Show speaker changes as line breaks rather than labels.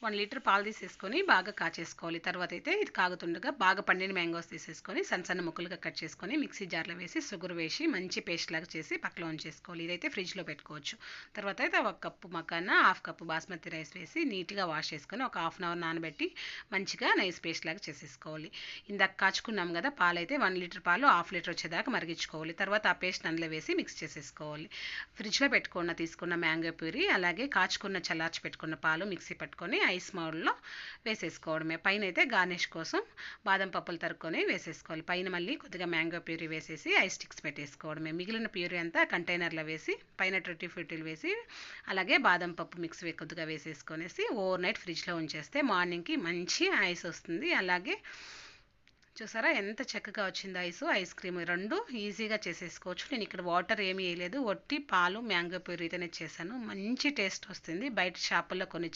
1 litre పాలు తీసేసుకొని బాగా కాచేసుకోవాలి. తర్వాత అయితే ఇది కాగుతుండగా బాగా పండిన మ్యాంగోస్ తీసేసుకొని సన్న ముక్కలుగా కట్ చేసుకొని మిక్సీ జార్లో వేసి షుగర్ వేసి మంచి పేస్ట్ లాగా చేసి పక్కలో ఉంచేసుకోవాలి. ఇదైతే ఫ్రిడ్జ్లో పెట్టుకోవచ్చు. తర్వాత అయితే 1 కప్పు మకాన, 1/2 కప్పు బాస్మతి రైస్ వేసి నీట్గా వాష్ చేసుకొని ఒక 1/2 అవర్ నానబెట్టి మంచిగా నైస్ పేస్ట్ లాగా చేసేసుకోవాలి. ఇందాక కాచుకున్నాం కదా పాలైతే 1 లీటర్ పాలు 1/2 లీటర్ వచ్చేదాకా మరిగించుకోవాలి. తర్వాత ఆ పేస్ట్ అందులో వేసి మిక్స్ చేసేసుకోవాలి. ఫ్రిడ్జ్లో తీసుకున్న మ్యాంగో ప్యూరీ అలాగే కాచుకున్న చల్లార్చి పెట్టుకున్న పాలు మిక్సీ పట్టుకొని ఐస్ మౌల్డ్లో వేసేసుకోవడమే. పైన అయితే గార్నిష్ కోసం బాదం పప్పులు తరుక్కొని వేసేసుకోవాలి. పైన మళ్ళీ కొద్దిగా మ్యాంగో ప్యూరీ వేసేసి ఐస్ స్టిక్స్ పెట్టేసుకోవడమే. మిగిలిన ప్యూరీ అంతా కంటైనర్లో వేసి పైన ట్రిట్టి ఫ్రూటీలు వేసి అలాగే బాదం పప్పు మిక్స్ కొద్దిగా వేసేసుకొనేసి ఓవర్ నైట్ ఫ్రిడ్జ్లో ఉంచేస్తే మార్నింగ్కి మంచి ఐస్ వస్తుంది. అలాగే చూసారా ఎంత చక్కగా వచ్చిందో ఐస్ క్రీమ్ రెండు ఈజీగా చేసేసుకోవచ్చు. నేను ఇక్కడ వాటర్ ఏమీ వేయలేదు, ఒట్టి పాలు మ్యాంగో ప్యూరీతోనే చేశాను. మంచి టేస్ట్ వస్తుంది. బయట షాపుల్లో కొన్ని